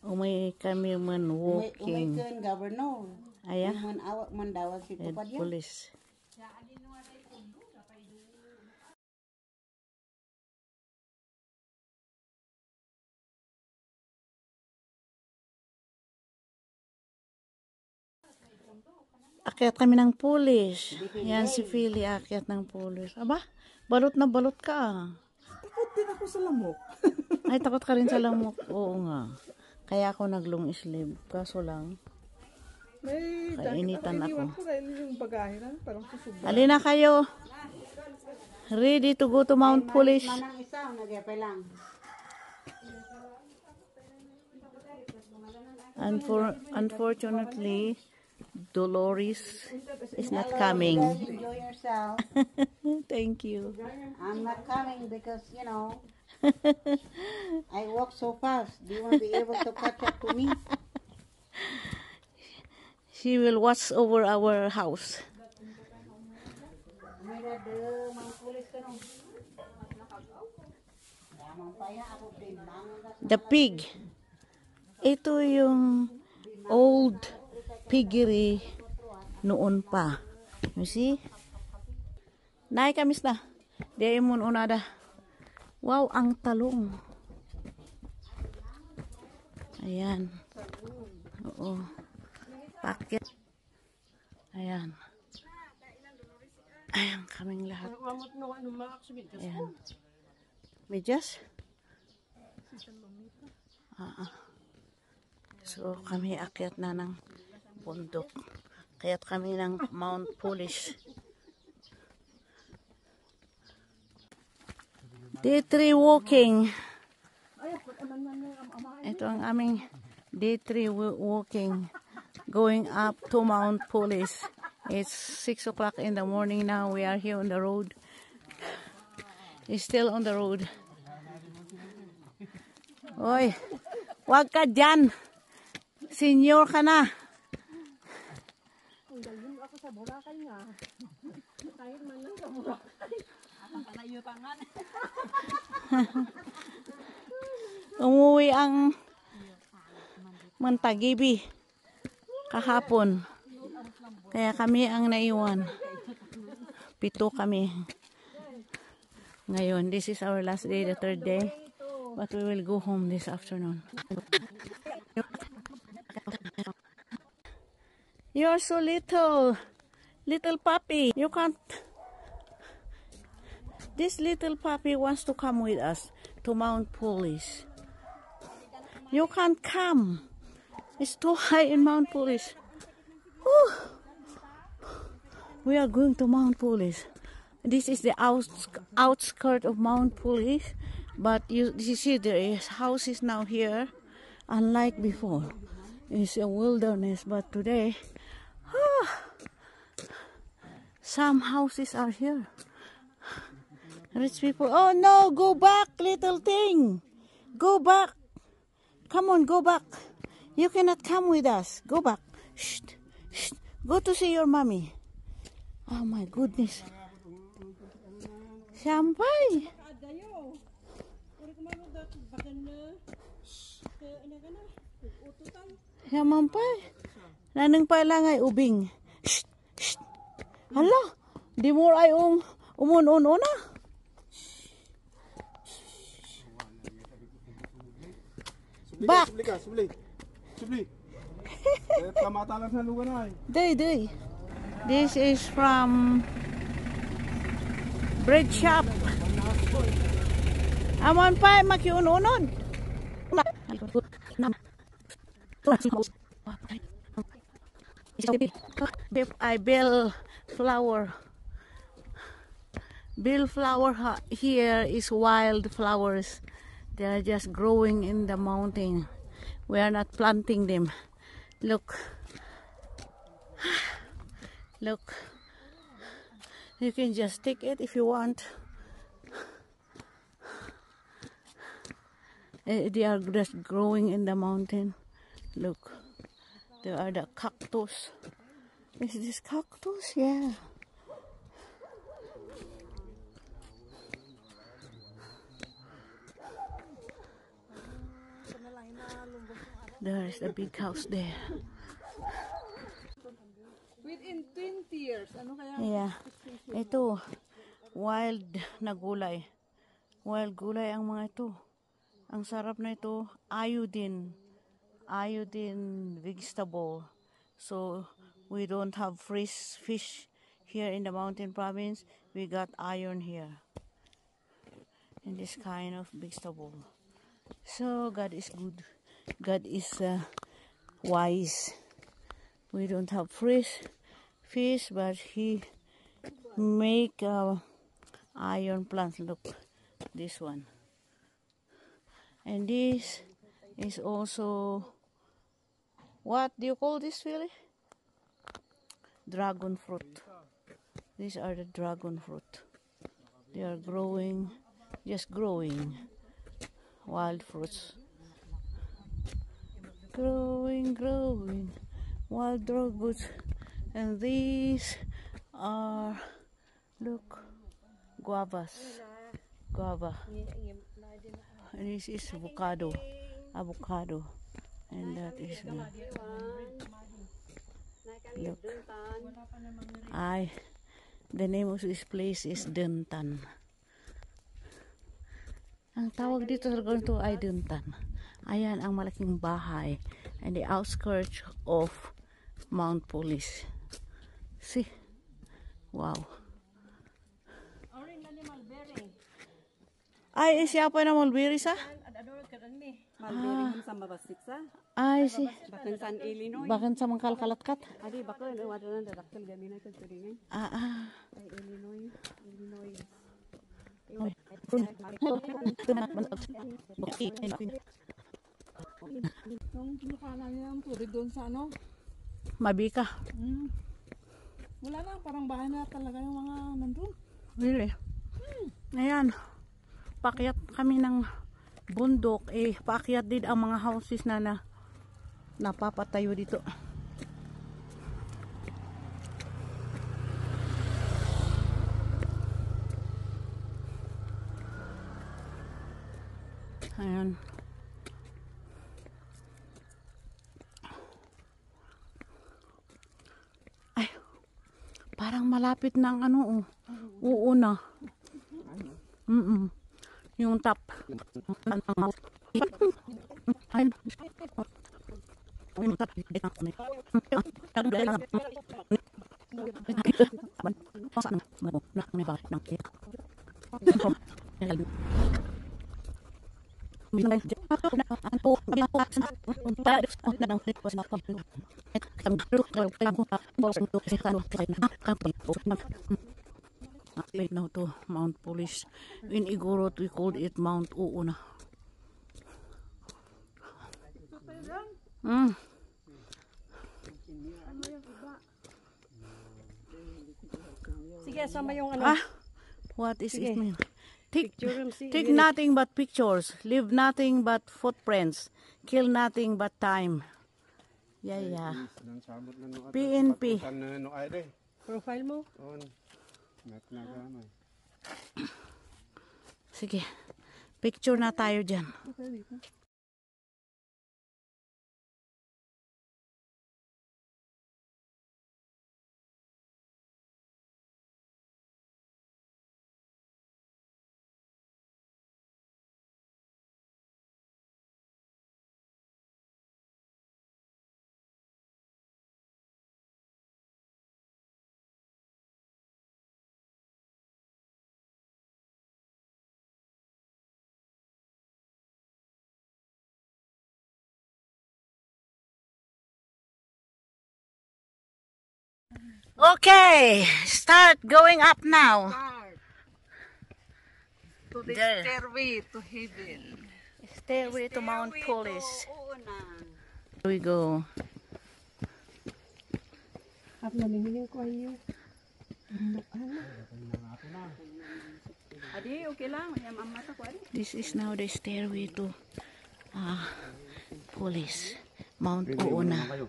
Umay kami man walking. Umay kan governor. Aya? Awak mandawag si Head Tupad yan. police. Akyat kami ng pulis. Yan si Philly, akyat ng pulis. Aba, balot na balot ka. Takot din ako sa lamok. Ay, takot ka rin sa lamok. Oo nga. Kaya ako nag-long sleeve. Kaso lang, May kainitan ako. iniwan ko dahil yung bagahe na parang susubra. Alina kayo. Ready to go to Mount Police. Manang isa, nagyapay lang. Unfortunately, Dolores is not coming. Enjoy yourself. Thank you. I'm not coming because, you know, I walk so fast. Do you want to be able to catch up to me? She will watch over our house. The pig. Ito yung old piggery noon pa. You see? Nay, kamis na. Di mo unada. Wow, ang talong. Ayan. Oo. Paket. Ayan. Ayan, kaming lahat. Ayan. Medyas? So, kami akyat na ng bundok. Kaya't kami ng Mount Polish. Day 3 walking. Ito ang aming day 3 walking. Going up to Mount Polish. It's 6 o'clock in the morning now. We are here on the road. It's still on the road. Oy, wag ka dyan. Senior ka na. Ang galing ako sa Boracay nga. Kahit man lang sa Boracay. Palayo pa nga. Umuwi ang Mantagibi kahapon. Kaya kami ang naiwan. 7 kami. Ngayon, this is our last day, the 3rd day. But we will go home this afternoon. You're so little. Little puppy. You can't. This little puppy wants to come with us to Mount Polish. You can't come. It's too high in Mount Polish. Whew. We are going to Mount Polish. This is the outskirt of Mount Polish. But you see, there is houses now here, unlike before. It's a wilderness, but today, some houses are here. Rich people. Oh no, go back, little thing. Go back. Come on, go back. You cannot come with us. Go back. Shh, shh. Go to see your mommy. Oh my goodness. Sampay. Sampay. Nanang pala ngay ubing. Shh, shh. Hala, di mo ay umun-un-una. Back. Subli. Kamatalan sa lugar na. Day. This is from bread shop. Amon pa makiun-unon. I bill flower. Bill flower here is wild flowers. They are just growing in the mountain. We are not planting them. Look. Look. You can just take it if you want. They are just growing in the mountain. Look. There are the cactus. Is this cactus? Yeah. There is the big house there. Within 20 years, ano kaya? Yeah. Ito, wild na gulay. Wild gulay ang mga ito. Ang sarap na ito, iodine. Iodine vegetable. So, we don't have fresh fish here in the mountain province. We got iron here. In this kind of vegetable. So, God is good. God is wise. We don't have fresh fish, but He make iron plants. Look, this one. And this is also, what do you call this, really? Dragon fruit. These are the dragon fruit. They are growing, just growing. Wild fruits. Growing. Wild dragons. And these are, look, guavas. Guava. And this is avocado. And that is look. The name of this place is Dentan. Ang tawag dito sa lugar to ay Dentan. Ayan ang malaking bahay and the outskirts of Mount Police. See? Wow. Ay, siya pa na mulberry sa? Malbering sa mabasik sa. Ay, si. Bakan sa Illinois. Bakan sa mangkalkalatkat. Adi, bakan, wala na dadaktal gamin na kagturingan. Ay, Illinois. Yung kinukanan niya ang tubig doon sa ano? Mabika. Wala na, parang bahay na talaga yung mga nandun. Really? Ayan. Paakyat kami ng bundok. Paakyat din ang mga houses na napapatayo dito. Ayan. Ay, parang malapit na ang ano, uuna. Yung top. Right now to Mount Police. In Igorot, we called it Mount Uuna. Sige, sama yung ano. What is Sige. it mean? Take Sige. nothing but pictures. Leave nothing but footprints. Kill nothing but time. Yeah. PNP. Profile mo. Sige. Picture na tayo dyan. Okay, start going up now. To the There. stairway to heaven. Stairway to Mount Police. Here we go. At namingin ko ayo. Adi, okay lang. May mata ko adi. This is now the stairway to Police. Mount Uuna.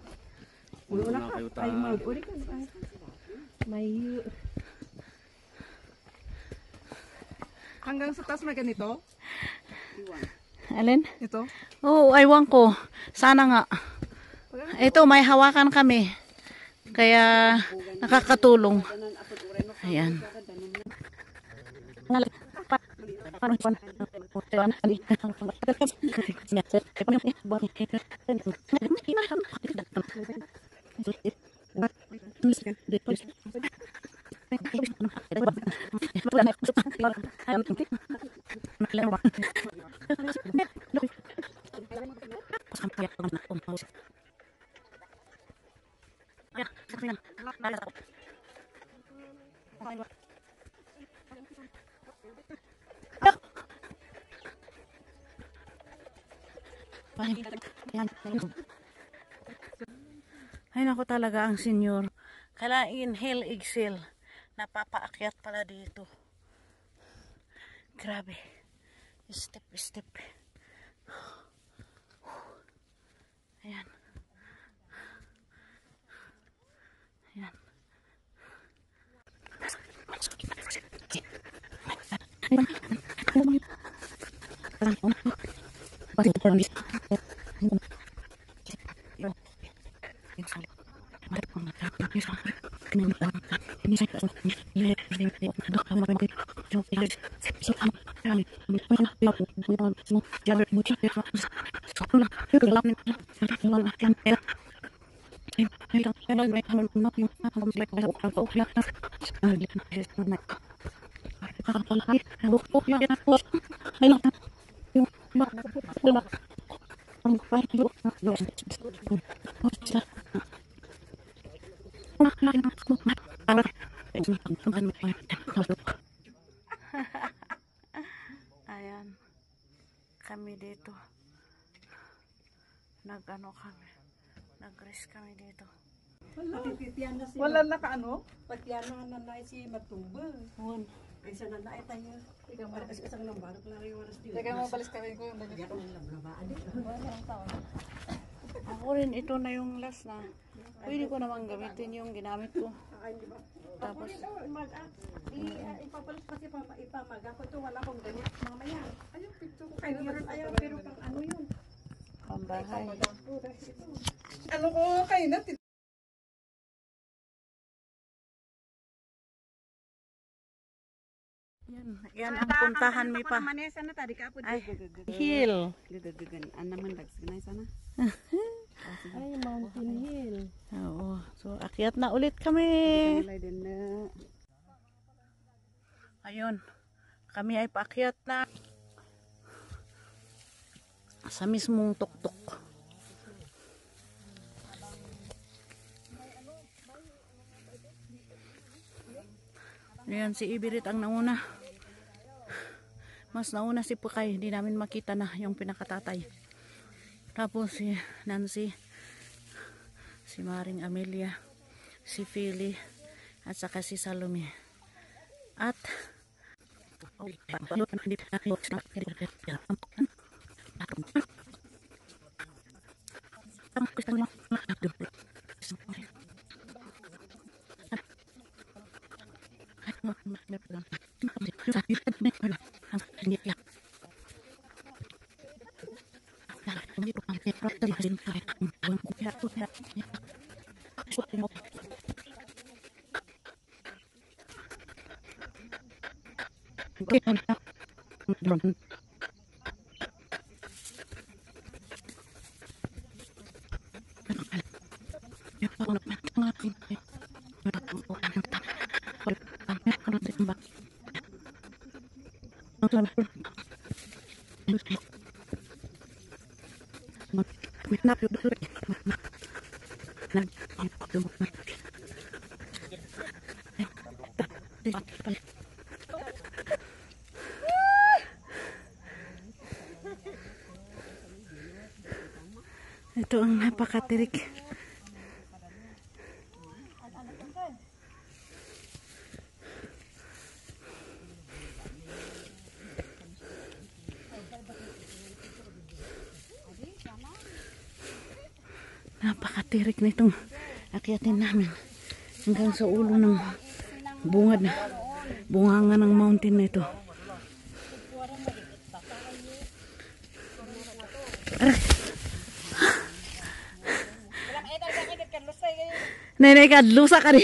Wala ka. Ay, mag-uli ka. May... Hanggang sa taas may ganito? Alin? Ito? Oo, aywan ko. Sana nga. Ito, may hawakan kami. Kaya nakakatulong. Ayan. Ay nako talaga ang senyor. Kailangan inhale, exhale. Napapaakyat pala dito. Grabe. Step, step. Ayan. Ayan. Ayan. Kami dito. Nag-ano kami. Nag-rest kami dito. Wala na ka ano? Pagtiyanan na na si Matumba. Ayan. Ay sa nanay tayo. Ikaw maras isang lambarok na rin waras dito. Teka mo, balis kami ko yung Kaya ko nang lablabaan. Ako rin, ito na yung last na. Pwede ko naman gamitin yung ginamit ko. Tapos, Ipapalit pa si Papa Ipamag. Ako to wala kong ganit mamaya. Ayaw, pito ko. Kaya meron ayaw, pero pang ano yun. pambahay. Ano ko kayo na? Yan ang puntahan mi pa. Manesa na tadi ka po. Ay, hill. Gagagagan. Naman dagsganay sana. Ay, Mountain Hill. Oo. So, akyat na ulit kami. Wala din na. Ayun. Kami ay paakyat na sa mismong tuktok. Ayan, si Ibirit ang nauna. Mas nauna si Pukay. Hindi namin makita na yung pinakatatay. Tapos si Nancy, si Maring Amelia, si Philly, at saka si Salome. At ito ang napakatirik. Napakatirik na itong akyatin namin hanggang sa ulo ng bungad na bunganga ng mountain na ito. Nenay ka, lusa ka rin.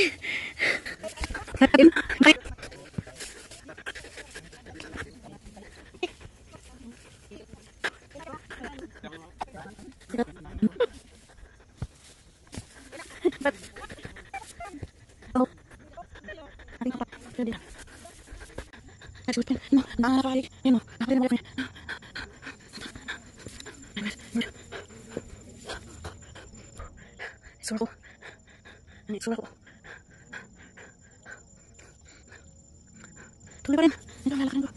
Surat ko. Ini surat ko. Tuloy pa rin. Ito ang lalakarin ko.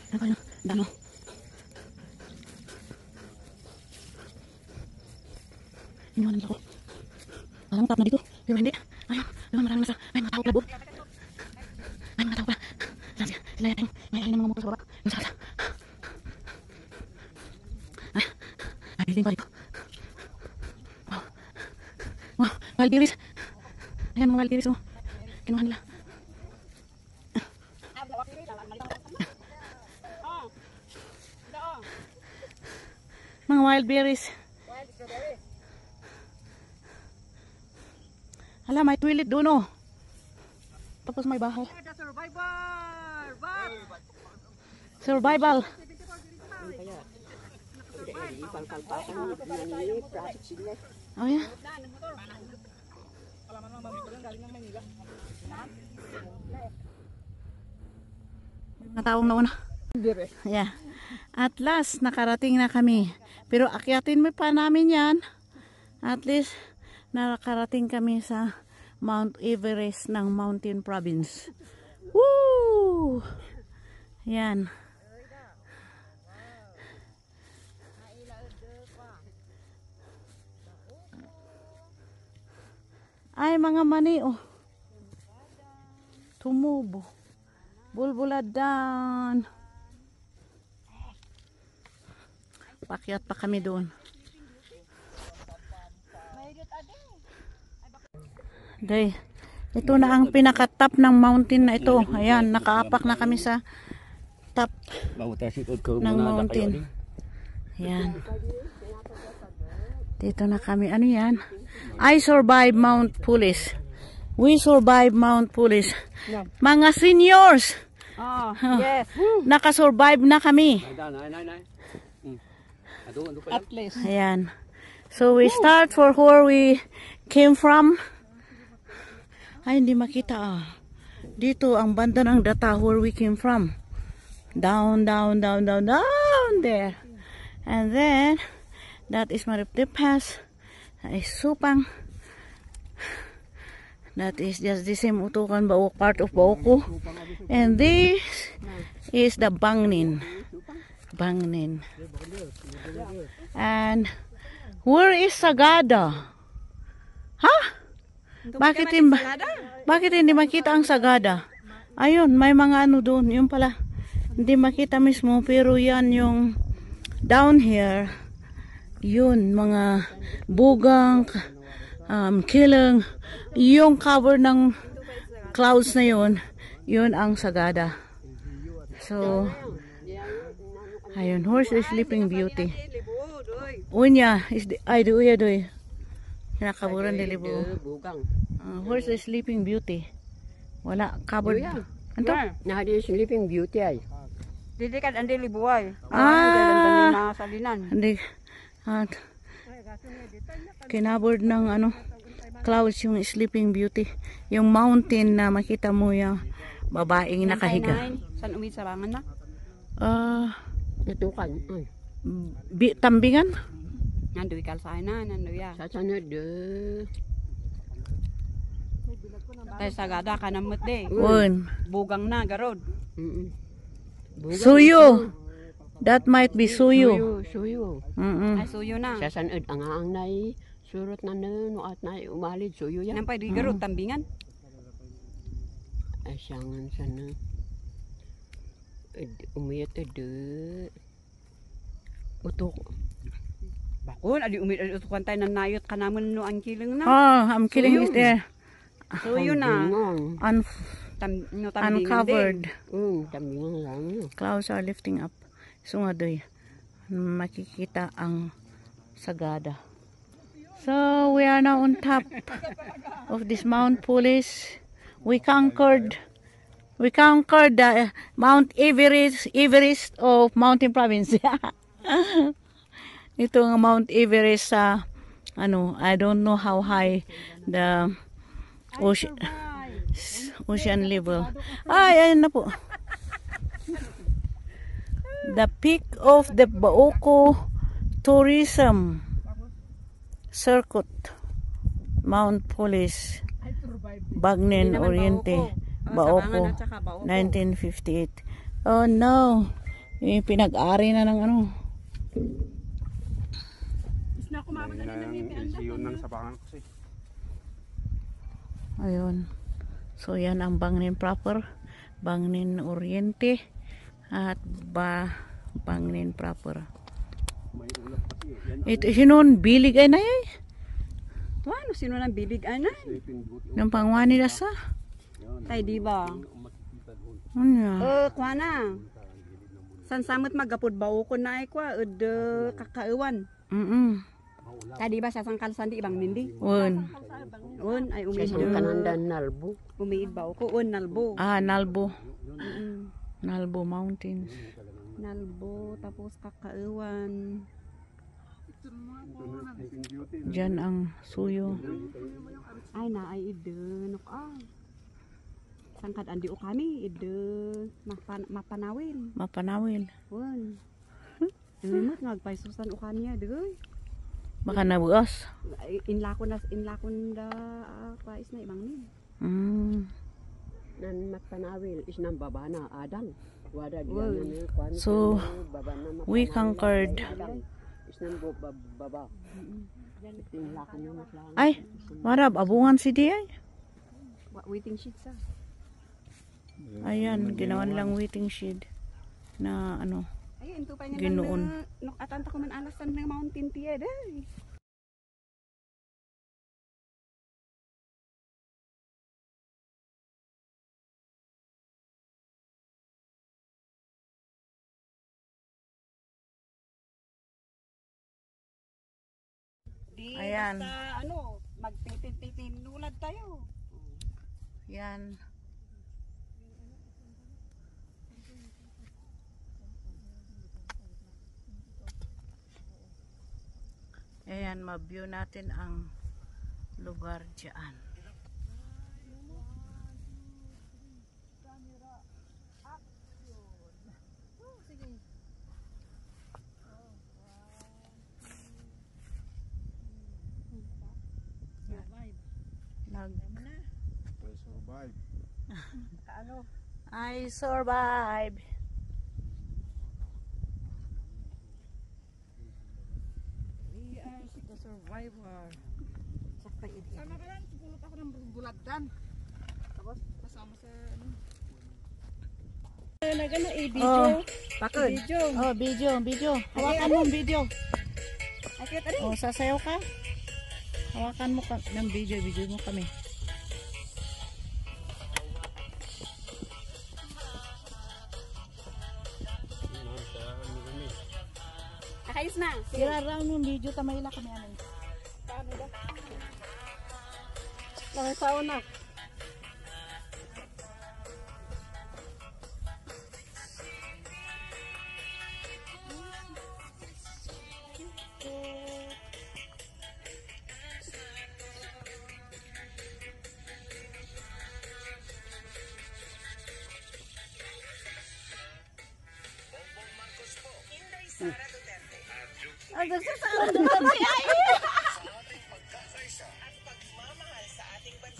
Ano pa rin? Dano. Iniwanan nila ko. Parang tap na dito. Pero hindi. Ayun. Ayun, maraming nasa. Ay, mga tao labo. Ay, mga tao pala. Sila yan. May alin ng mga motor sa baba. Yung sa kasa. Ay. Ay, building pa dito. Wow. Wow. Wild berries. Ayan, mga wild berries. Oh. Kinuha nila. Mga wild berries. Hala, may toilet doon oh. Tapos may bahay. Survival. Oh yeah. Mga taong nauna. Yeah. At last, nakarating na kami. Pero akyatin mo pa namin yan. At least, nakarating kami sa Mount Everest ng Mountain Province. Woo! Yan. Ay, mga mani, oh. Tumubo. Bulbuladan. Pakyat pa kami doon. Day, ito na ang pinaka-top ng mountain na ito. Ayan, nakaapak na kami sa top ng mountain. Ayan. Dito na kami. Ano yan? I survived Mount Pulis. We survived Mount Pulis. Mga seniors! Oh, yes. Nakasurvive na kami. At least. Ayan. So we start for where we came from. Ay, hindi makita ah. Dito ang banda ng data where we came from. Down, down, down, down, down there. And then, that is Mariptip Pass. That is Supang. That is just the same Utukan Baok, part of Baoko. And this is the Bangnin. Bangnin. And where is Sagada? Ha? Bakit hindi makita ang Sagada? Ayun, may mga ano doon. Yun pala. Hindi makita mismo. Pero yan yung down here. Yun, mga bugang, kilang. Yung cover ng clouds na yun. Yun ang Sagada. So, ayun, horse is Sleeping Beauty. Unya, ay doy, doy. Kinakaburan nila po. Horse is Sleeping Beauty. Wala, covered. Anto? Nahadi Sleeping Beauty ay. Dili ka andi libuay. Ah! Salinan. Hindi. Kinaboard ng ano, clouds yung Sleeping Beauty. Yung mountain na makita mo yung babaeng nakahiga. San umid sarangan na? Natukan. Tambingan? Nandoy kalsay na, nandoy ya. Sa sanod Tay Sagada ka namot de. Won. Bugang na garod. Suyo. That might be suyo. Suyo. Ay suyo na. Sa sanod ang nay surot na no at nay umalid suyo yan. Nampay di garod tambingan. Asyangan sana. Umiyat utok. Bakon adi umid adi utukan tay nanayot ka namon no ang kiling na. Oh, I'm killing is there. Suyo na. No tambingan Uncovered. Tambingan lang. Clouds are lifting up. So nga doy. makikita ang sagada. So we are now on top of this Mount Pulis. We conquered the Mount Everest of Mountain Province. Ito ang Mount Everest sa I don't know how high the ocean level. Ayan na po. The peak of the Baoko Tourism Circuit, Mount Pulis, Bagnen Oriente, Baoko, 1958. Oh no, pinag-ari na ng Ayun. So yan ang Bagnen proper, Bagnen Oriente at Bagnen proper. Ito sinon bilig ay na eh. Ano sino nang bilig ana? Nang pangwani da sa. Tay di ba? Ano? Kuana. San samot magapod bao ko na ay kwa kakauwan. Tay di ba sa sangkalsan di ibang nindi? Un ay umiid Kanandan nalbo. umiid bao ko nalbo. Nalbo. Nalbo Mountains. Nalbo tapos kakauwan. Diyan ang suyo. Ay na ay nok sangkad andi o kami mapanawil. Wan. Limot ngagpaisusan o kanya degoy. Baka nabuas. Inlakon da pais na ibang nin. Nan mapanawil is nang babana adang. Wada So we conquered. Is nang baba. Ay, marab abungan si di ay. Waiting sheet sa. Ayan, ginawan lang waiting shed na Ayun, ito pa niya Ginoon. nok atanta ko man alasan ng mountain tiya day. Ayan. Basta magtitin nulad tayo. Yan. Ayan, ma-view natin ang lugar dyan. I survive. We are the survivor. Sana ba yan? Pulot ako ng bulagdan. Tapos kasama sa nagano video. Bakit? Video. Hawakan mo ang video. Akit ari. Sasayaw ka? Hawakan mo ng video mo kami. Ayos na. Sira round yung video tamayla kami Paano ba? Langasaw na.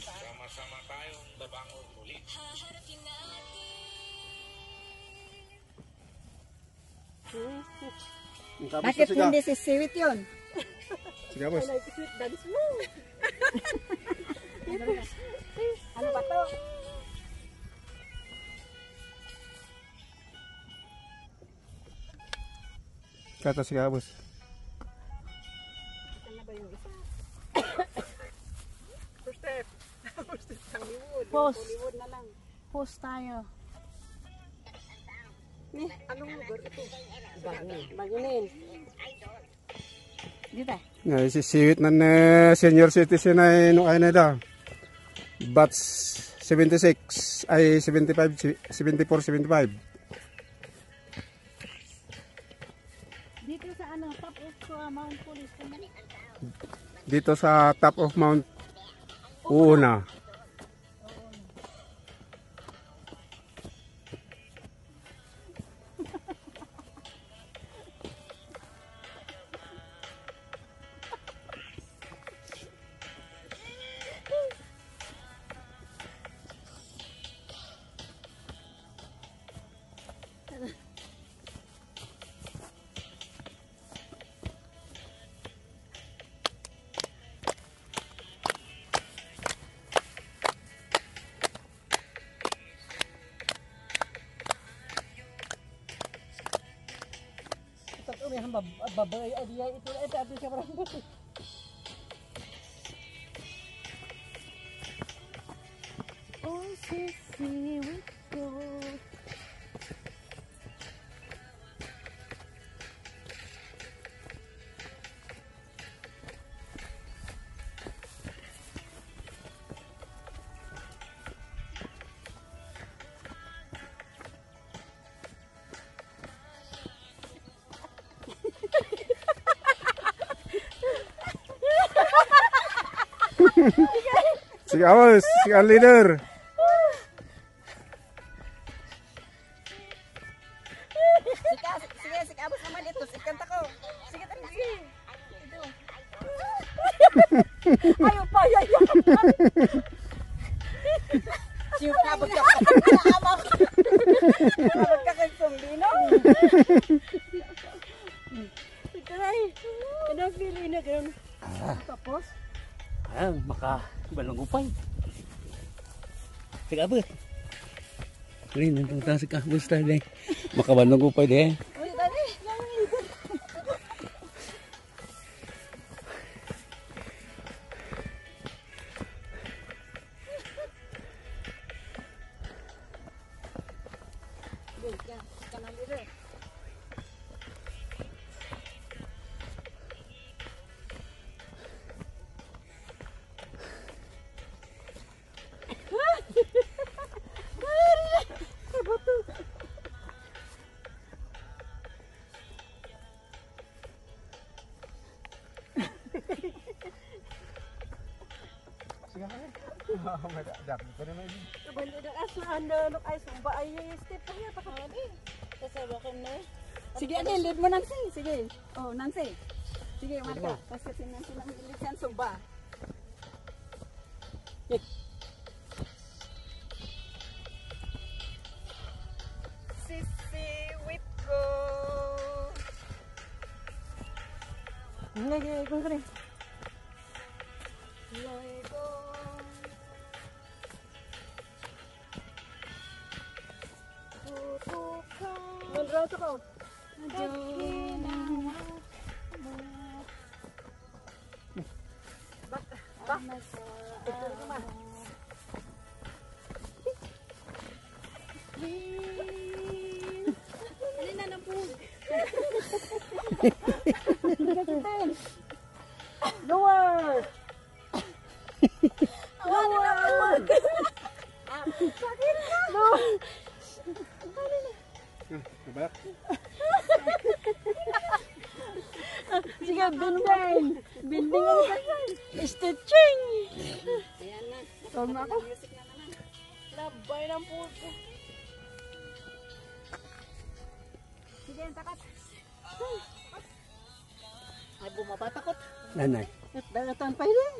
Sama-sama tayong babangon muli. Bakit hindi si Siwit yun? Sige, boss. Sweet dance mo. Ano ba to? Kata sige, boss. Ano ba yung isa? First step. First step sa Hollywood. Post. Hollywood na lang. Post tayo. Anong lugar ito? Baginin. Dito. Naisisiwit na senior citizen ay no ay na ito. Batch 76 ay 75, 74, 75. Dito sa ano, top of Mount Police. Dito sa top of Mount Una. Oh, sissy, we go. Sige awas, si ang leader. Sige, abos naman ito. Sikanta ko. Sige, sige. Ito. Ayaw pa, ayaw. Siyo ka, abot ka. Abot ka kay Sumbino. Ikaray. Anong feeling na gano'n? Tapos? Makabalong upay. Sige abot. Rin, nandang taas ka. Gusto deh. Makabalong upay deh. Uy, dali. Sige, Adel, lead mo Nancy. Sige. Oh, Nancy. Sige, Marta. Kasi si Nancy lang lead siya sumba. Sisi, wait go. Lagi, kung kani. Lego. Nandro to ko. Lower. Lower. Sige, binding. Binding ang ganyan. Stitching. Ayan na. Tawag na ako. Labay ng puso. Sige, takat. Ay, bumaba takot. Nanay. Dagatan pa rin.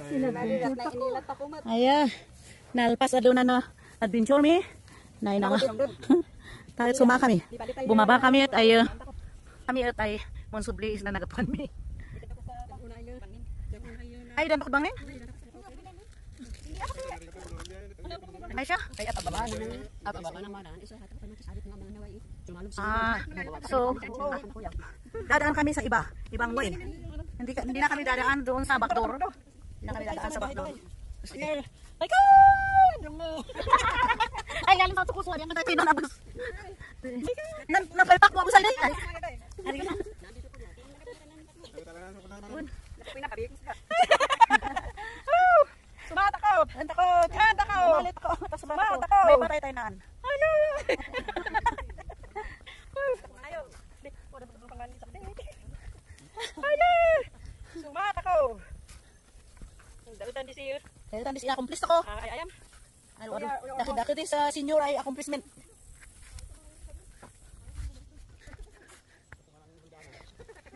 Sinanalit na inilat ako mat. Aya, nalpas aduna na adventure mi. Nay na nga. Kahit suma kami. Bumaba kami at ay monsubli is na nagapuan mi. Ay, dan ko bangin? Ay siya? Ay, at ababa. At ababa naman. So, dadaan kami sa ibang way. Hindi na kami dadaan doon sa backdoor. Hindi na kami dadaan sa backdoor. Ay, God! Ay, galing sa tukusuan. Yan ka tayo na Napalpak mo ako sa light. Ari ka na. Sumata ko! Anta ko. Anta ko! Malit ko. Tapos Sumata ko! may patay tayo naan. Ano? Ayaw. Wala pa pangalan sa akin. Ano? Sumata ko! Dalutan di siyo. Kaya tandis i-accomplish ako. Ayam. Ano, daki din sa senior ay accomplishment.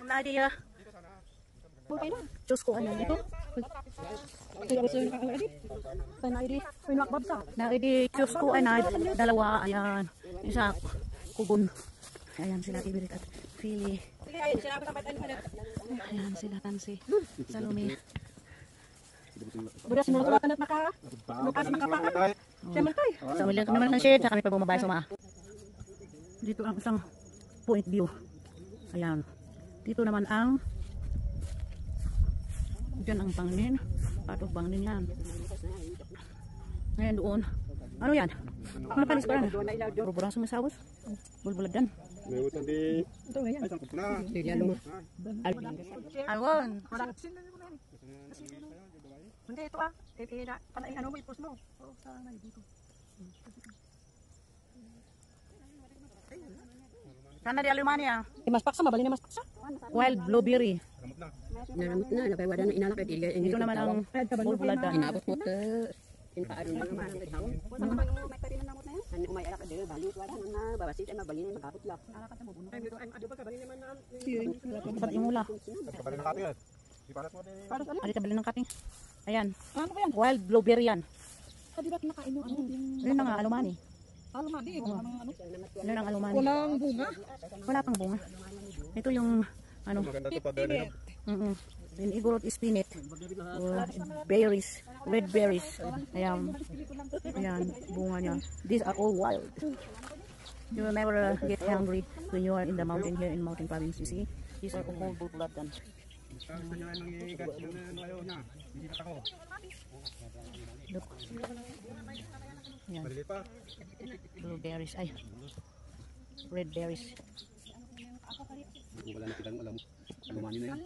Ang idea. Diyos ko, ano dito? Na-ID, Diyos ko, ay na, dalawa, ayan. Isa, kugon. Ayan sila, Tibirit at Philly. Ayan sila, Tansi. Salome. Budas mo ka na maka. Lukas makapaka. Siya tay. Sa ulit naman ng shade, kami pa bumabay sa mga. Dito ang isang point view. Ayan. Dito naman ang diyan ang Bangnin. Patog Bangnin yan. Ngayon doon. Ano yan? Ano panis pa yan? Burburang sumisawos. Bulbulad yan. May utang di. Ito nga yan. Ay, sangkot na. Alwon. Hindi ito panay ano mo i-post mo. Oh, sana dito. Sana di Alemania. Mas paksa mabali na mas paksa. Wild blueberry. Naramot na, napay na inalak at ilga. Dito naman ang bulbulad yan. Inabot mo ka. Inpaano na naman ang gagawin. May parinan namot na yan. Ano umayalak at dito, balik wala na babasit at mabalin na magkapot lang. Ay dito ay ado ba kabali naman na. Dapat imula. Kabalin ng katil. Di paras mo din. Adi tabali ng kating. Ayan. Ano ba yan? Wild blueberry yan. Hindi ba kinakain mo ano? Yun na nga, alumani. Ano ma di ano? Yun ang alumani. Walang bunga. Wala pang bunga. Ito yung ano. Maganda to pag ano. Then igorot spinach. Berries. Red berries. Ayan. Ayan. Bunga niya. These are all wild. You will never get hungry when you are in the mountain here in Mountain Province. You see? These are all bulbulad yan. Look. Ayan. Blueberries. Ay. Red berries. Wala na kitang alam. Alumani na yan.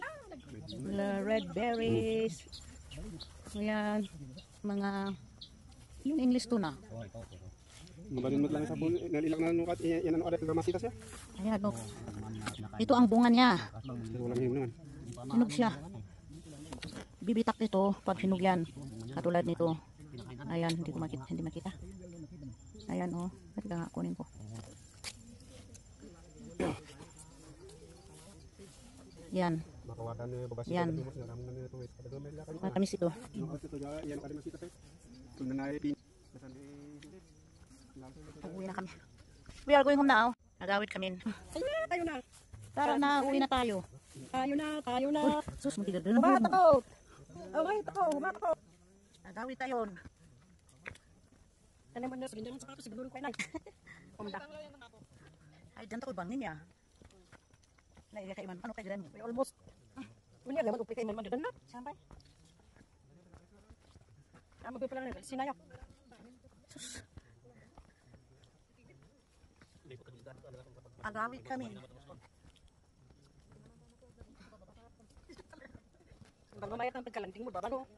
Red berries. Ayan. Mga yung English tuna. Mabalin mo lang sa bun. Nalilak na nukat. Yan ano adat. Masita siya. Ayan. Look. Ito ang bunga niya. Walang him naman. Hinog siya. Bibitak nito pag hinog yan. Katulad nito. Ayan, hindi makita. Ayan oh. Ito nga kunin ko. Yan. Yan. Matamis ito. Uwi na kami. We are going home now. Nagawid kami. Tayo na. Tara na, uwi na tayo. Tayo na. Sus, magigil na. Matakot. Okay, matakot. Nagawid tayo. Ano mo na sa gindan sa kato siguro ko na. Kumda. Ay, dyan ako bangin niya. Naiya kay man. Ano kay dyan? We almost. Unya gaman upay kay man dan na. Sampay. Amo pa lang na sinayak. Sus. Agawid kami. Bago mayat ang pagkalanting mo babano.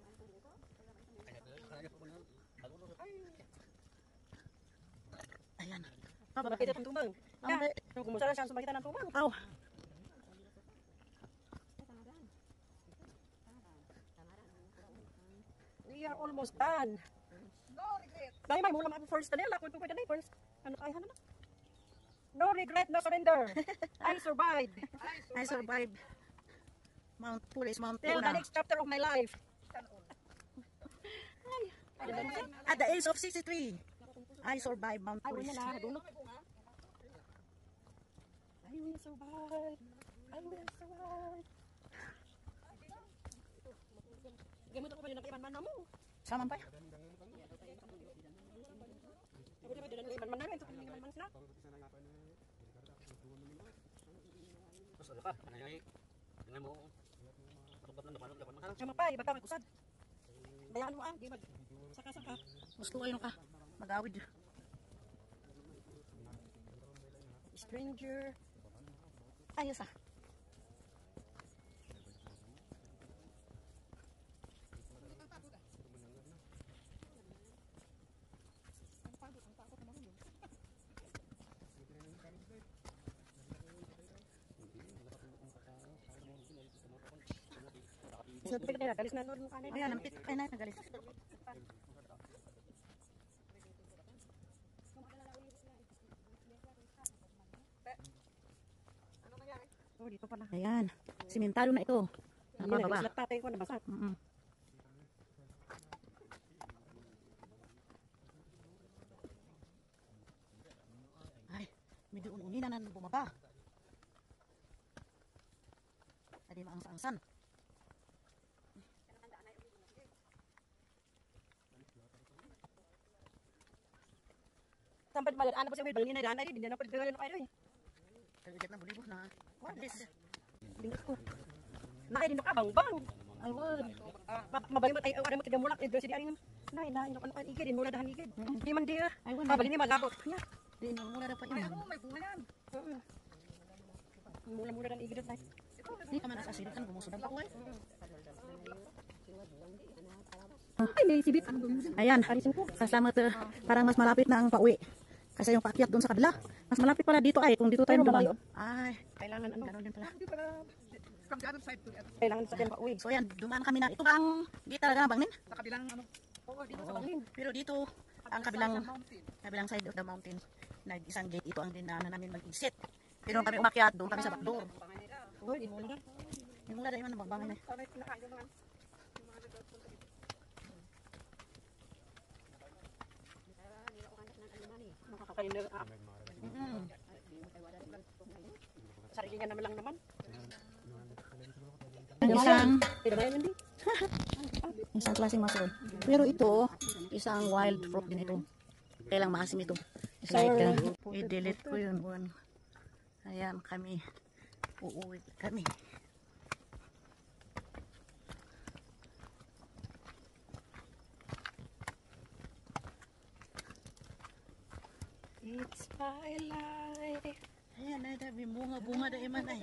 Ayan. Bakit ang tumang? Ang Kumusta na siya sa makita ng tumang? Aw. We are almost done. No regret. Dahil may mula mga first na nila. Kung pwede na first. Ano kaya na? No regret, no surrender. I survived. I survived. Mount Pulis, Mount Till the Puna. next chapter of my life. At the age of 63, I survived Mount I will Pulis. na. I will survive. I will survive. Gamot ako pa rin nakiman mo. Sama pa. Ako din din nakiman na rin. Ito kailangan man sila. Terus ka, dengan mo. Sama pa, iba ka may kusad. Bayaan mo di mag saka-saka. Gusto kayo ka. Magawid. stranger. Ayos ah. Sa tubig nila, galis na doon yung kanin. Ayan, nampit. Ay, nagalis. Oh, dito pala. Ayan. Simentado na ito. Napababa. Galis na tatay ko, nabasa. Ay, medyo unina na bumaba. Adi maangsan-angsan. Sampai balik anak pasal balik ni dah anak dia nak pergi dengan air ni. Kaya na bulibo na. Mabilis. Bingat ko. Nay din ka bang. Ay, word. Mabalik mo tayo ada mo tigamulak dito si diaring. Nay na ino kan igid din mula dahan igid. Di man dia. Ay, word. Mabalik ni malabot. Nya. Di na mula dapat yun. Mula-mula dan igid tayo. Di ka man asasirin kan bumusod ang bakuay. Ay, may sibit. Ayan. Kasama to. Parang mas malapit na ang pauwi. Kasi yung paakyat doon sa kabila. Mas malapit pala dito ay. Kung dito tayo dumaan. Ay, Kailangan ano. gano'n din pala. Kailangan sa tempa uwi. So ayan, dumaan kami na. Ito ba ang di talaga bangnin? Sa kabilang ano. Oo, dito sa bangin. Pero dito, ang kabilang side of the mountain, na isang gate, ito ang dinaanan namin mag-exit. Pero nung kami umakyat, doon kami sa backdoor. Oh, di mo na. Yung mula dahil man nabagbangan na. Sabay pinakain naman. Nakakakain na. Sarili nga naman lang naman. Isang klaseng mushroom. Pero ito, isang wild fruit din ito. Kailang maasim ito. Like, i-delete ko yun. Ayan, kami. Uuwi kami. It's my life. Ayan, ay, dabi, bunga-bunga da iman ay.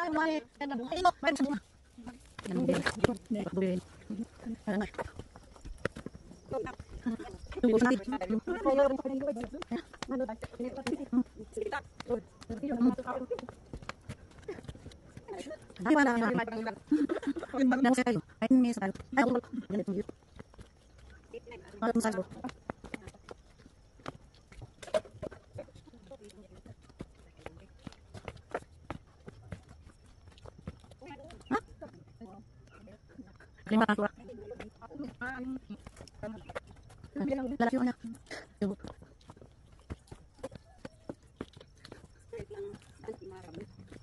Ay, mali. Ay, no. Mayroon sa bunga. Bubuhin. Ayan nga. Tunggu natin. Ay, wala. Nang sa kayo. Ay, may sa kayo. Ay, wala. Ganit mo yun. Wala sa kayo. Lima ka keluar. Lalaki anak. Ibu.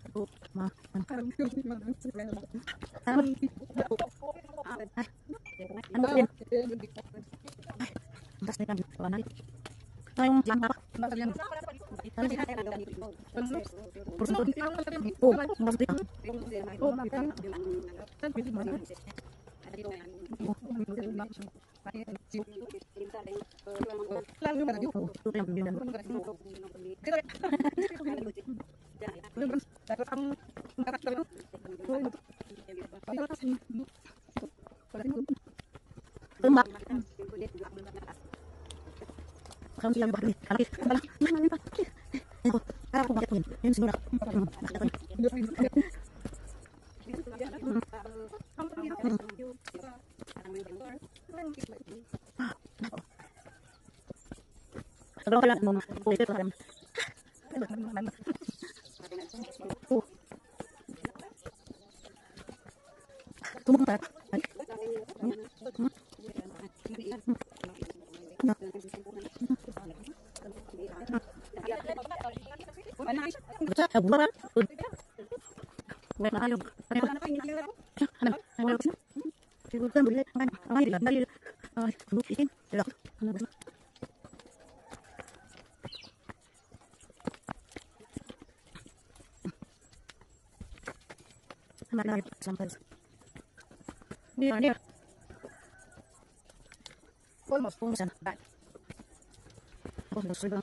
Bu, ma. Ano din? Antas na. Yung lang apa? Oh, maksudnya. Tembak. Kamu silang bahari. Kalau kita malah mana pak? Aku aku nggak punya. Yang semua. Kalau kalian mau boleh itu kalian. Tunggu bentar.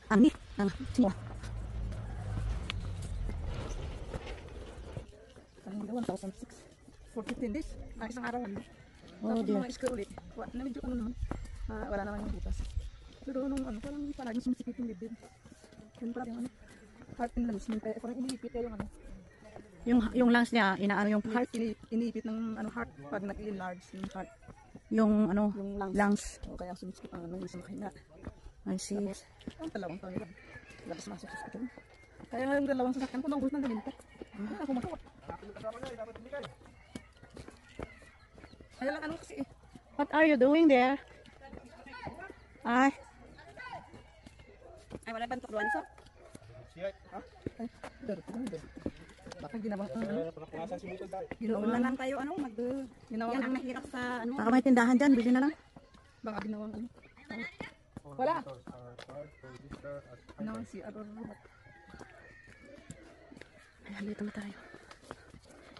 Ani, semua. 1,600 for 15 days. Isang araw lang. Oh, Tapos dear. mga iska ulit. Medyo ano naman. Wala naman yung butas. Pero nung ano, parang palagi sumisikip yung dibdib. Yun parang yung ano. Heart and lungs. Parang iniipit yung ano. Yung lungs niya, inaano yung Heart, iniipit ng ano, heart pag nag-enlarge yung heart. yung ano, Yung lungs. lungs. O kaya sumisikip ang ano, isang kahina. I see. Ang dalawang taon lang. Labas masok sa hospital. Kaya nga yung dalawang sasakyan ko, naubos ng galinta. Kaya ako matawa. Kaya lang ano kasi eh. What are you doing there? Ay, Ay, wala bang tukduan sa? Baka ginawa Ginawa lang tayo, ano, ginawa yan ang mahirap sa, ano, baka may tindahan dyan, bili na lang. baka ginawang ano. Wala. Ginawang si Aror. Ayan, dito na tayo.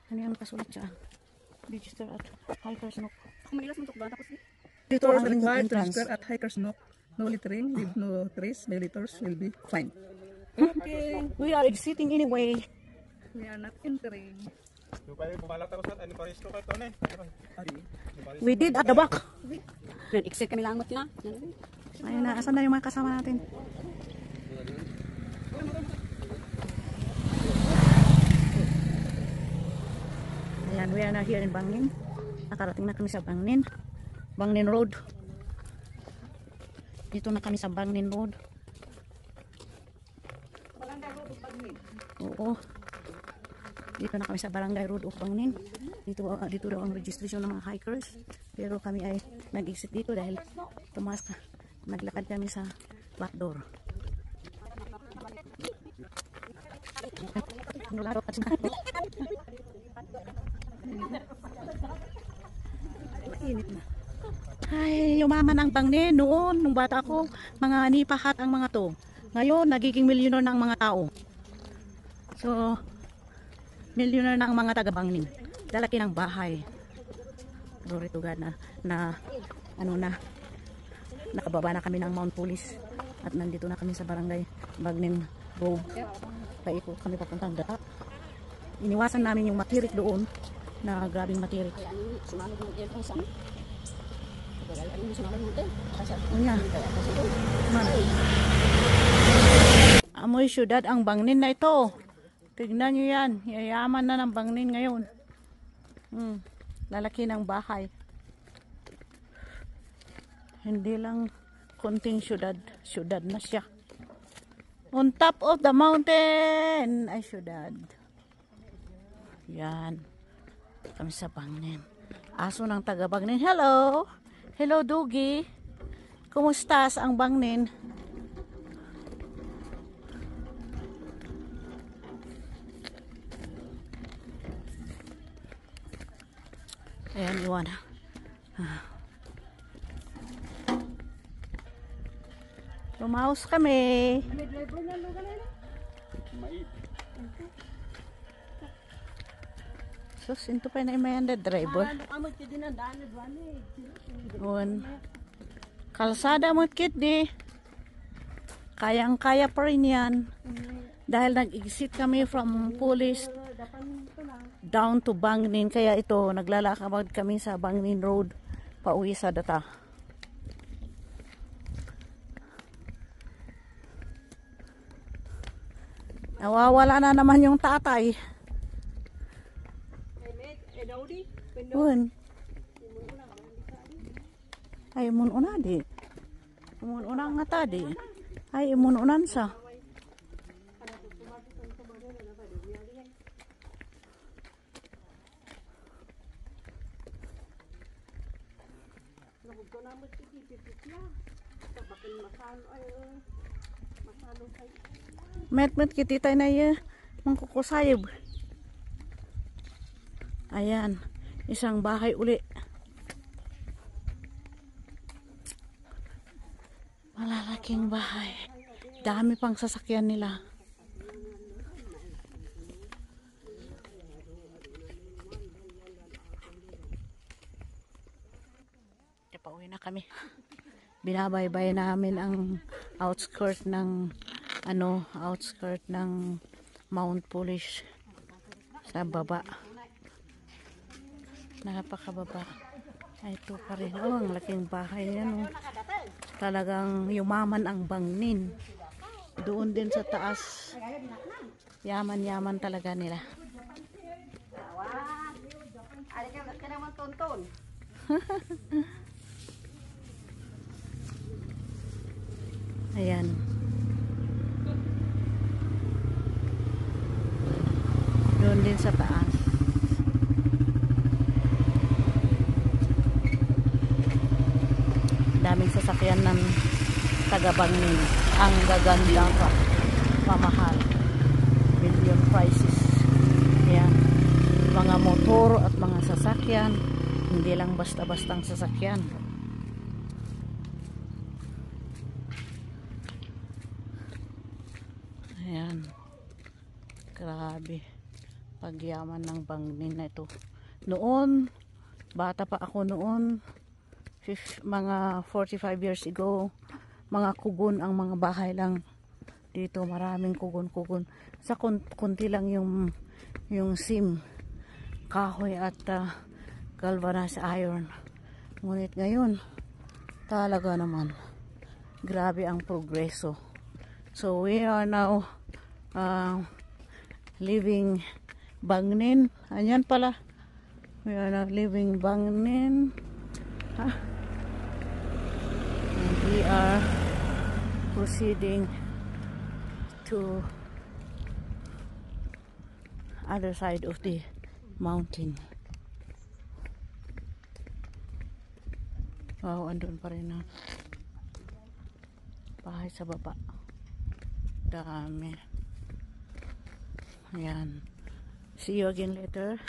Ano yung nakasulat siya? Register at Hikers Nook. kung manilas mong tukduan, tapos Dito Tours ang required to entrance. register at Hikers Nook. No littering, leave no trace, violators will be fined. Okay, we are exiting anyway. We are not entering. We did at the back. nag-exit kami langot na. Ayun na, asan na yung mga kasama natin? Ayan, we are now here in Bangnin. Nakarating na kami sa Bangnin. Bangnin Road. Dito na kami sa Bangnin Road. Oo. Dito na kami sa Barangay Road of Bangnin. Dito daw ang registration ng mga hikers. Pero kami ay nag-exit dito dahil naglakad kami sa back door. Mainit na. Ay, yumaman ang Bangnin noon, nung bata ako, mga nipahat ang mga to. Ngayon, nagiging milyoner ng mga tao. So, milyoner na ang mga taga-Bangnin. Lalaki ng bahay. Glory to God na nakababa na kami ng Mount Police at nandito na kami sa barangay Bangnin Road. Paikot kami papuntang Daak. Iniwasan namin yung matirik doon na grabing matirik. Sumalog mo yan kung saan. Sumalog mo din. Unya. Amoy syudad ang Bangnin na ito. Tignan nyo yan. Yayaman na ng Bangnin ngayon. Lalaki ng bahay. Hindi lang konting syudad. Syudad na siya. On top of the mountain ay syudad. Yan. Kami sa Bangnin. Aso ng taga Bangnin. Hello! Hello, Dugi. Kumustas ang Bangnin? Ayan, iwan. Lumaos kami. Sus, into pa na imayan na driver. Un. Kalsada mo kit di. Kayang-kaya pa rin yan. Dahil nag-exit kami from police down to Bangnin. Kaya ito, naglalakad kami sa Bangnin Road pauwi sa Data. Nawawala na naman yung tatay. Un. Ay, imun una di. Imun una nga tadi. Ay, imun unan sa. Met kititay na mangkukusayib. Ayan, isang bahay uli. Malalaking bahay. Dami pang sasakyan nila. Pauwi na kami. Binabaybay namin ang outskirt ng Mount Polish sa baba. Napakababa. Ay, ito pa rin. Oh, ang laking bahay yan. Oh. Talagang yumaman ang Bangnin. Doon din sa taas. Yaman-yaman talaga nila. Ayan. Doon din sa taas. Daming sasakyan ng taga-Bangnin. Ang gaganda pa. Mamahal. Million prices. Ayan. Mga motor at mga sasakyan. Hindi lang basta-bastang sasakyan. Ayan. Grabe. Pagyaman ng Bangnin na ito. Noon, bata pa ako noon, mga 45 years ago, mga kugon ang mga bahay lang dito. Maraming kugon. Sa kunti lang yung sim, kahoy at galvanized iron. Ngunit ngayon, talaga naman, grabe ang progreso. So we are now living Bangnin. Ayan pala. We are now living Bangnin. And we are proceeding to other side of the mountain. Wow, andun pa rin ang bahay sa baba. Dami. Ayan. See you again later.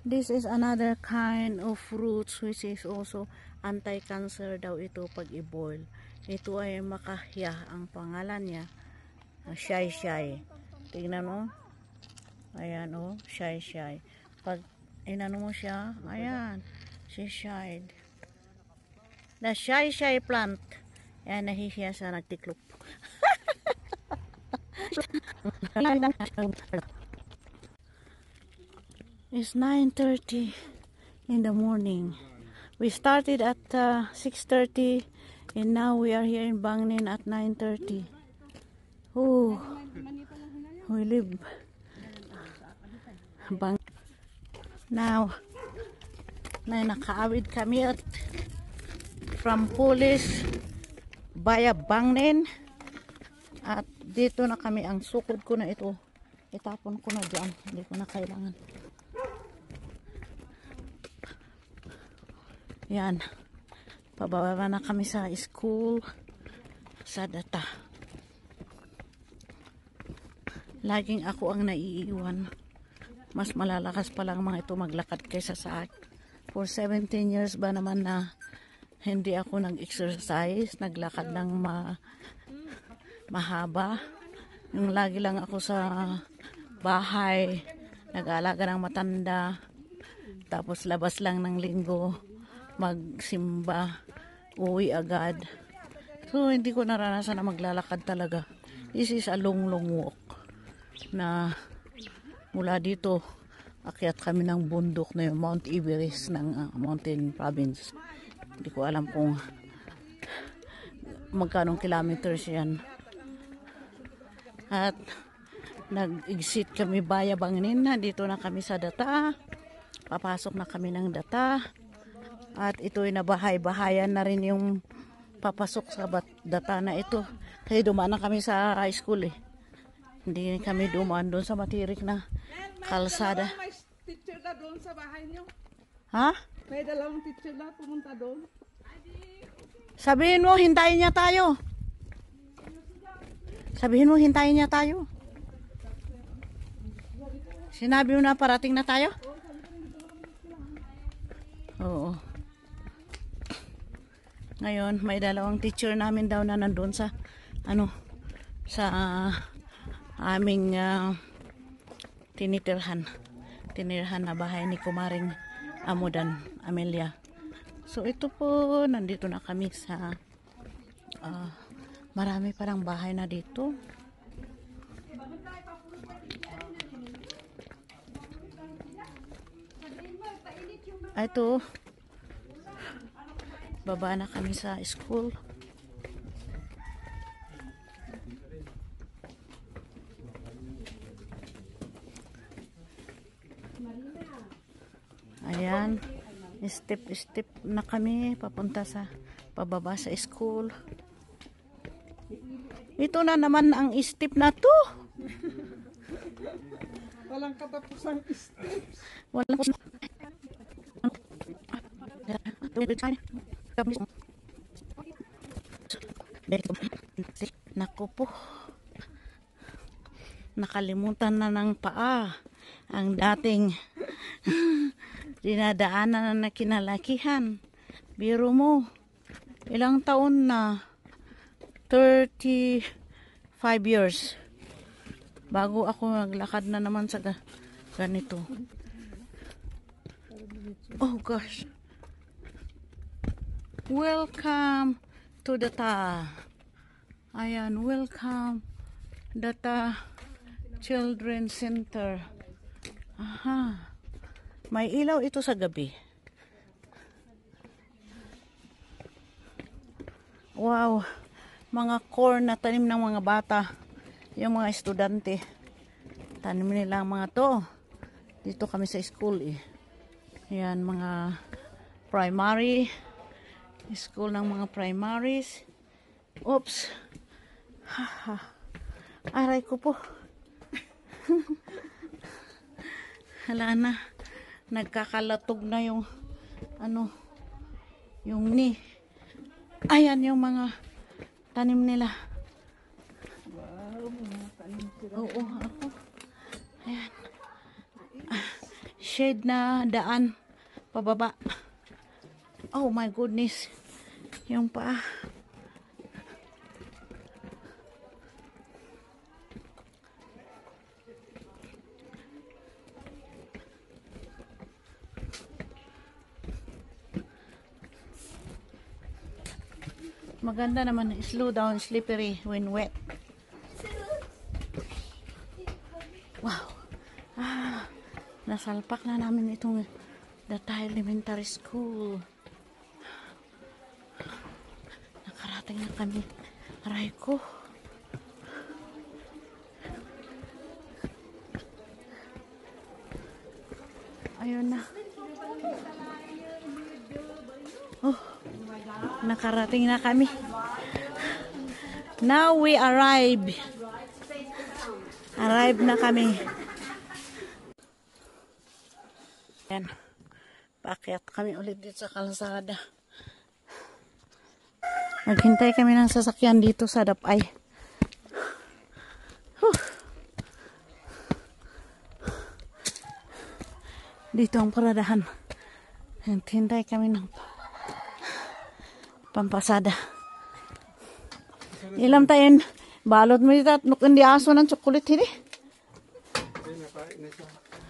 This is another kind of fruits which is also anti-cancer daw ito pag i-boil. Ito ay makahya ang pangalan niya. Shai. Tingnan mo. Ayan o, shai. Pag inano mo siya, ayan, she shied. The shai plant. Ayan, nahihiya sa nagtiklop. It's 9:30 in the morning. We started at 6:30 and now we are here in Bangnin at 9:30. Oh, we live now. Nakaawid kami at from Polish via Bangnin. At dito na kami, ang sukod ko na ito. Itapon ko na dyan. Hindi ko na kailangan. Yan. Pababa na kami sa school sa Data. Laging ako ang naiiwan. Mas malalakas pa lang mga ito maglakad kaysa sa akin. For 17 years ba naman na Hindi ako nag-exercise, naglakad ng mahaba. Yung lagi lang ako sa bahay, nag-aalaga ng matanda. Tapos labas lang ng linggo, magsimba, uwi agad. So hindi ko naranasan na maglalakad talaga. This is a long walk na mula dito, akyat kami ng bundok na yung Mount Everest ng Mountain Province. Hindi ko alam kung magkanong kilometers yan. At nag-exit kami via Bangnin. Dito na kami sa Data. Papasok na kami ng Data. At ito'y nabahay-bahayan na rin yung papasok sa Data na ito. Kasi dumaan na kami sa high school eh. Hindi kami dumaan doon sa matirik na kalsada. May teacher na doon sa bahay niyo. Ha? May dalawang teacher na pumunta doon. Sabihin mo, hintayin niya tayo. Sabihin mo, hintayin niya tayo. Sinabi mo na parating na tayo? Oo. Ngayon, may dalawang teacher namin daw na nandun sa aming tinirhan na bahay ni Kumaring Amudan Amelia. So ito po, nandito na kami sa marami parang bahay na dito. Ito, baba na kami sa school. Ayan, step na kami papunta sa pababa sa school. Ito na naman ang step na to. Walang katapusang steps. Walang Naku po. Nakalimutan na ng paa ang dating dinadaanan na kinalakihan. Biro mo, ilang taon na? 35 years. Bago ako naglakad na naman sa ganito. Oh gosh. Welcome to Data. Ayan, welcome Data Children's Center. Aha. May ilaw ito sa gabi. Wow. Mga corn na tanim ng mga bata. Yung mga estudyante. Tanim nila ang mga to. Dito kami sa school eh. Yan, mga primary. School ng mga primaries. Oops. Aray ko po. Hala na. Nagkakalatog na yung yung ni. Ayan yung mga tanim nila. Wow, mga tanim sila. Oo, ako. Ayan. Shade na daan. Pababa. Oh my goodness. Yung paa. Maganda naman. Slow down, slippery when wet. Wow. Nasalpak na namin itong Data Elementary School. Nakarating na kami. Aray ko. Ayun na. Oh. Nakarating na kami. Now we arrive. Arrive na kami. Yan. Paakyat kami ulit dito sa kalsada. Naghintay kami ng sasakyan dito sa Dapay. Dito ang paradahan. Hintay kami ng Pampasada. Ilam tayo balot mo dito at nukin di aso ng chocolate hindi.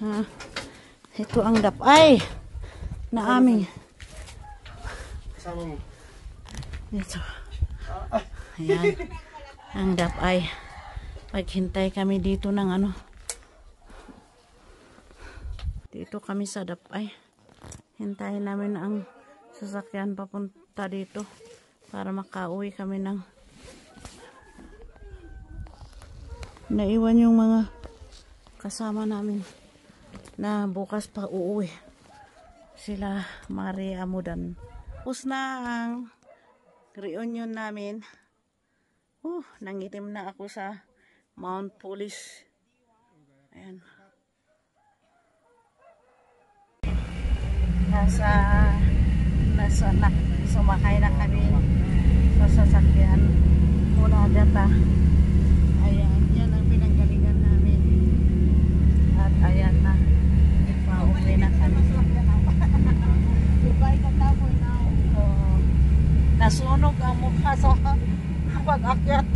Ha. Ito ang dapay na aming. Kasama mo. Ito. Ayan. Ang dapay. Paghintay kami dito ng ano. Dito kami sa dapay. Hintayin namin ang sasakyan papunta dito para makauwi kami ng naiwan yung mga kasama namin na bukas pa uuwi sila Maria Amudan. Tapos na ang reunion namin. Nangitim na ako sa Mount Police. Ayan. Sumakay na kami sa sasakyan mula data. Ayan, yan ang pinanggalingan namin. At ayan na, pauwi na kami. Nasunog ang mukha sa pag-akyat.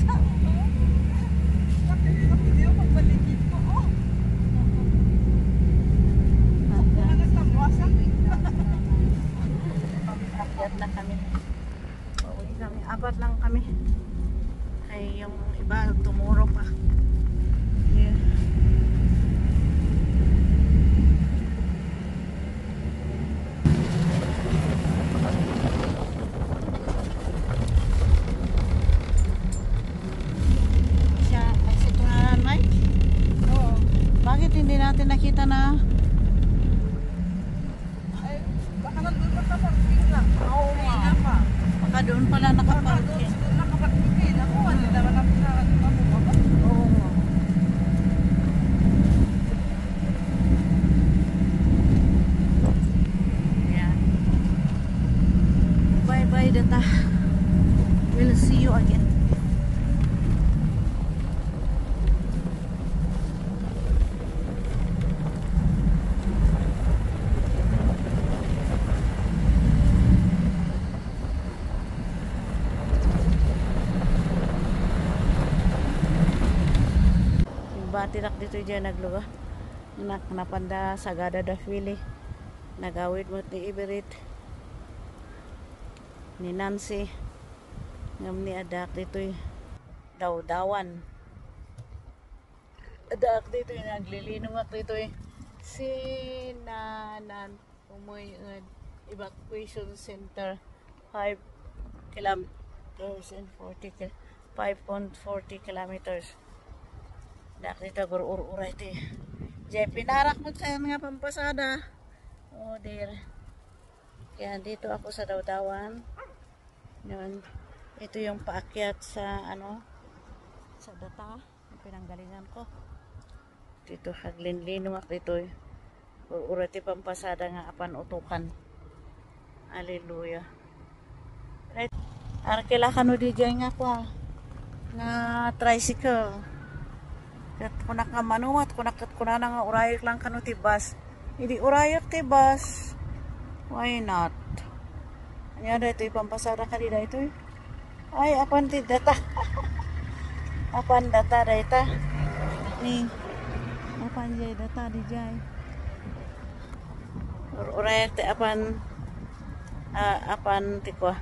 Akyat na kami. Pauwi kami. Apat lang kami. Ay yung iba tumuro pa. Yeah. Ay si Tunaran, Mike? Oo. Bakit hindi natin nakita na baka doon pala nakaparking. Oo nga. Ayan. Bye bye data. We'll see you again. Batirak dito dyan nagluga. Napanda Sagada Dafili. Nagawid mo ni Iberit. Ni Nancy. Ngam ni Adak dito Dawdawan. Adak dito naglilinungak dito Sinanan Umoy Evacuation Center 5 kilometers and 5.40 kilometers. Dito gur-ur-uray ito. Diyan pinarak mo sa nga pampasada. Oh dear. Kaya dito ako sa Dawdawan. Yun. Ito yung paakyat sa sa data. Yung pinanggalingan ko. Dito haglinlinong ako dito. Ur-uray ito pampasada nga apan utukan. Hallelujah. Right. Arkila ka no di dyan nga ko nga tricycle. Kat kuna ka manumat, kuna nga urayak lang kanu tibas. Hindi urayak tibas. Why not? Ano dito ipampasara ka dito ito. Ay, apan ti data. Apan data dito. Ni apan jay data di jay. Urayak ti apan ti ko.